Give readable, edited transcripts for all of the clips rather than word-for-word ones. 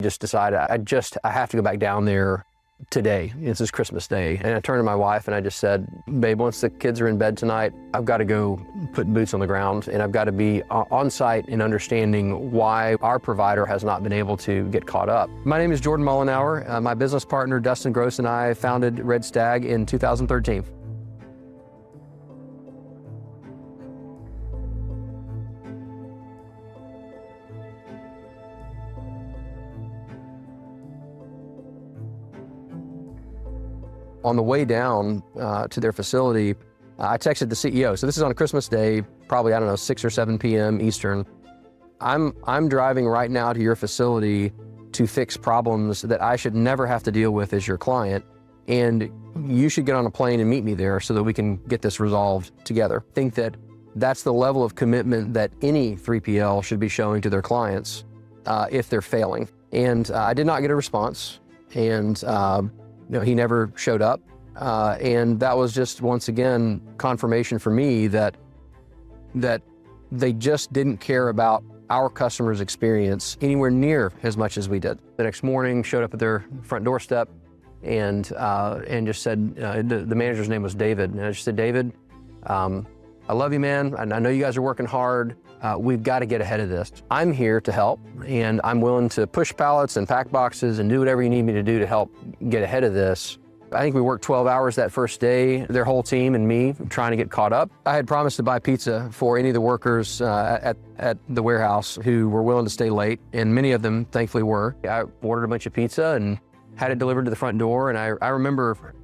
Just decided I have to go back down there today. This is Christmas Day. And I turned to my wife and I just said, babe, once the kids are in bed tonight, I've got to go put boots on the ground and I've got to be on site in understanding why our provider has not been able to get caught up. My name is Jordan Mollenauer. My business partner, Dustin Gross, and I founded Red Stag in 2013. On the way down to their facility, I texted the CEO. So this is on Christmas Day, probably, I don't know, 6 or 7 p.m. Eastern. I'm driving right now to your facility to fix problems that I should never have to deal with as your client. And you should get on a plane and meet me there so that we can get this resolved together. I think that that's the level of commitment that any 3PL should be showing to their clients if they're failing. And I did not get a response. And he never showed up. And that was just, once again, confirmation for me that they just didn't care about our customers' experience anywhere near as much as we did. The next morning, showed up at their front doorstep and just said, the manager's name was David. And I just said, David, I love you, man. I know you guys are working hard. We've got to get ahead of this. I'm here to help, and I'm willing to push pallets and pack boxes and do whatever you need me to do to help get ahead of this. I think we worked 12 hours that first day, their whole team and me, trying to get caught up. I had promised to buy pizza for any of the workers at the warehouse who were willing to stay late, and many of them thankfully were. I ordered a bunch of pizza and had it delivered to the front door, and I remember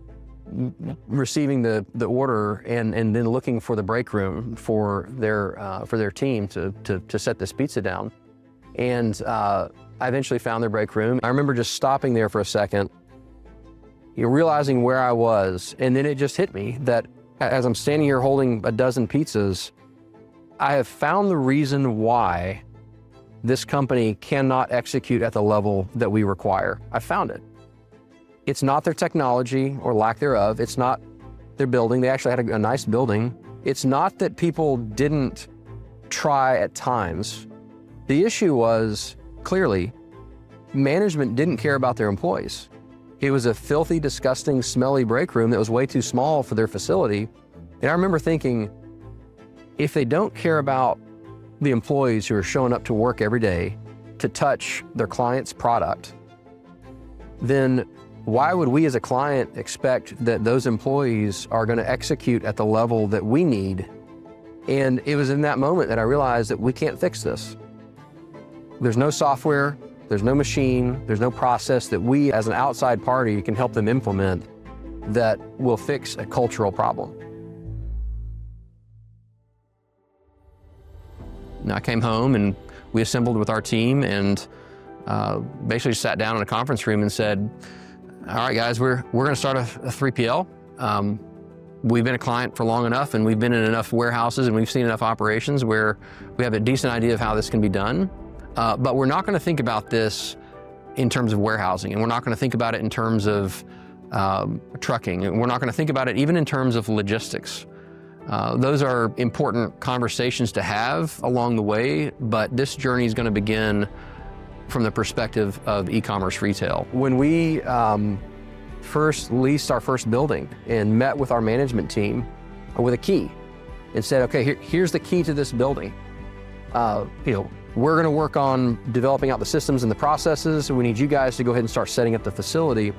receiving the order and then looking for the break room for their team to set this pizza down. And I eventually found their break room. I remember just stopping there for a second, realizing where I was, and then it just hit me that as I'm standing here holding a dozen pizzas, I have found the reason why this company cannot execute at the level that we require. I found it. It's not their technology or lack thereof. It's not their building. They actually had a nice building. It's not that people didn't try at times. The issue was, clearly, management didn't care about their employees. It was a filthy, disgusting, smelly break room that was way too small for their facility. And I remember thinking, if they don't care about the employees who are showing up to work every day to touch their client's product, then why would we as a client expect that those employees are going to execute at the level that we need? And it was in that moment that I realized that we can't fix this. There's no software, there's no machine, there's no process that we as an outside party can help them implement that will fix a cultural problem. Now, I came home and we assembled with our team and basically sat down in a conference room and said, all right, guys, we're going to start a 3PL. We've been a client for long enough, and we've been in enough warehouses, and we've seen enough operations where we have a decent idea of how this can be done. But we're not going to think about this in terms of warehousing, and we're not going to think about it in terms of trucking, and we're not going to think about it even in terms of logistics. Those are important conversations to have along the way, but this journey is going to begin from the perspective of e-commerce retail. When we first leased our first building and met with our management team with a key and said, okay, here's the key to this building. We're going to work on developing out the systems and the processes. So we need you guys to go ahead and start setting up the facility.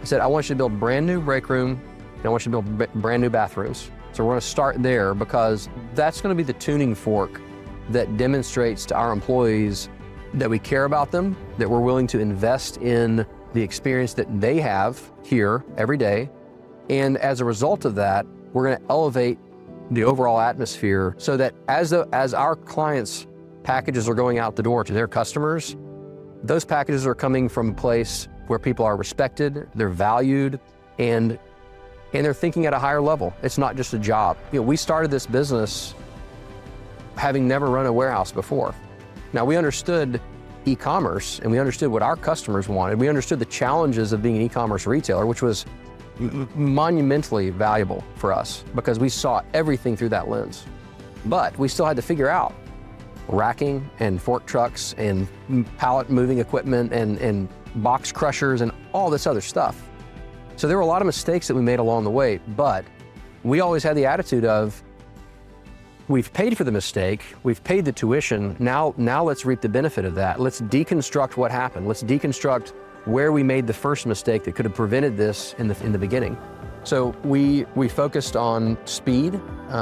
I said, I want you to build brand new break room, and I want you to build brand new bathrooms. So we're going to start there because that's going to be the tuning fork that demonstrates to our employees that we care about them, that we're willing to invest in the experience that they have here every day. And as a result of that, we're going to elevate the overall atmosphere so that as our clients' packages are going out the door to their customers, those packages are coming from a place where people are respected, they're valued, and they're thinking at a higher level. It's not just a job. We started this business having never run a warehouse before. Now, we understood e-commerce and we understood what our customers wanted. We understood the challenges of being an e-commerce retailer, which was monumentally valuable for us because we saw everything through that lens. But we still had to figure out racking and fork trucks and pallet moving equipment and box crushers and all this other stuff. So there were a lot of mistakes that we made along the way, but we always had the attitude of, we've paid for the mistake, we've paid the tuition, now let's reap the benefit of that. Let's deconstruct what happened. Let's deconstruct where we made the first mistake that could have prevented this in the beginning. So we focused on speed,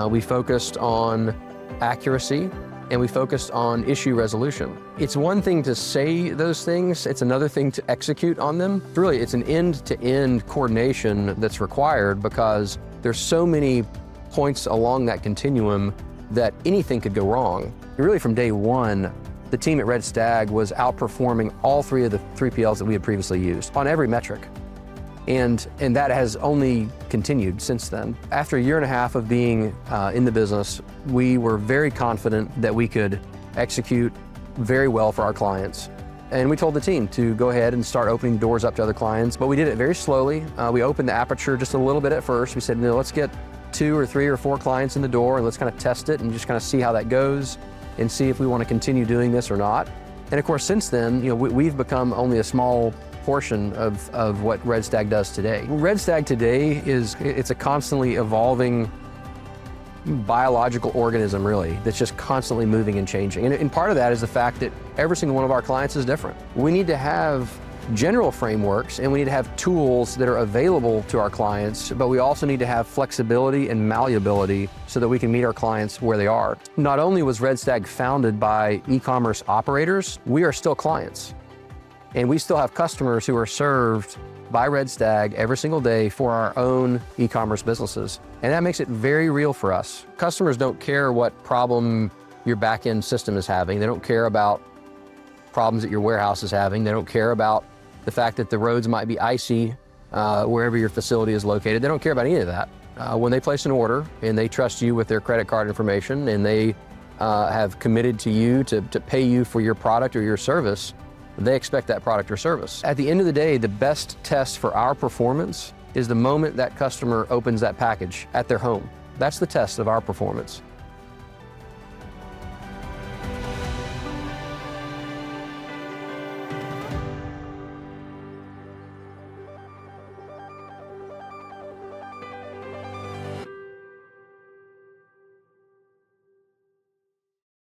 we focused on accuracy, and we focused on issue resolution. It's one thing to say those things, it's another thing to execute on them. Really, it's an end-to-end coordination that's required because there's so many points along that continuum that anything could go wrong. Really, from day one, the team at Red Stag was outperforming all three of the 3PLs that we had previously used on every metric. And that has only continued since then. After a year and a half of being in the business, we were very confident that we could execute very well for our clients. And we told the team to go ahead and start opening doors up to other clients, but we did it very slowly. We opened the aperture just a little bit at first. We said, no, let's get 2 or 3 or 4 clients in the door and let's kind of test it and just kind of see how that goes and see if we want to continue doing this or not. And of course, since then, we've become only a small portion of what Red Stag does today. Red Stag today it's a constantly evolving biological organism, really, that's just constantly moving and changing. And part of that is the fact that every single one of our clients is different. We need to have general frameworks and we need to have tools that are available to our clients, but we also need to have flexibility and malleability so that we can meet our clients where they are. Not only was Red Stag founded by e-commerce operators, we are still clients. And we still have customers who are served by Red Stag every single day for our own e-commerce businesses. And that makes it very real for us. Customers don't care what problem your back-end system is having. They don't care about problems that your warehouse is having. They don't care about the fact that the roads might be icy wherever your facility is located. They don't care about any of that. When they place an order and they trust you with their credit card information and they have committed to you to pay you for your product or your service, they expect that product or service. At the end of the day, the best test for our performance is the moment that customer opens that package at their home. That's the test of our performance.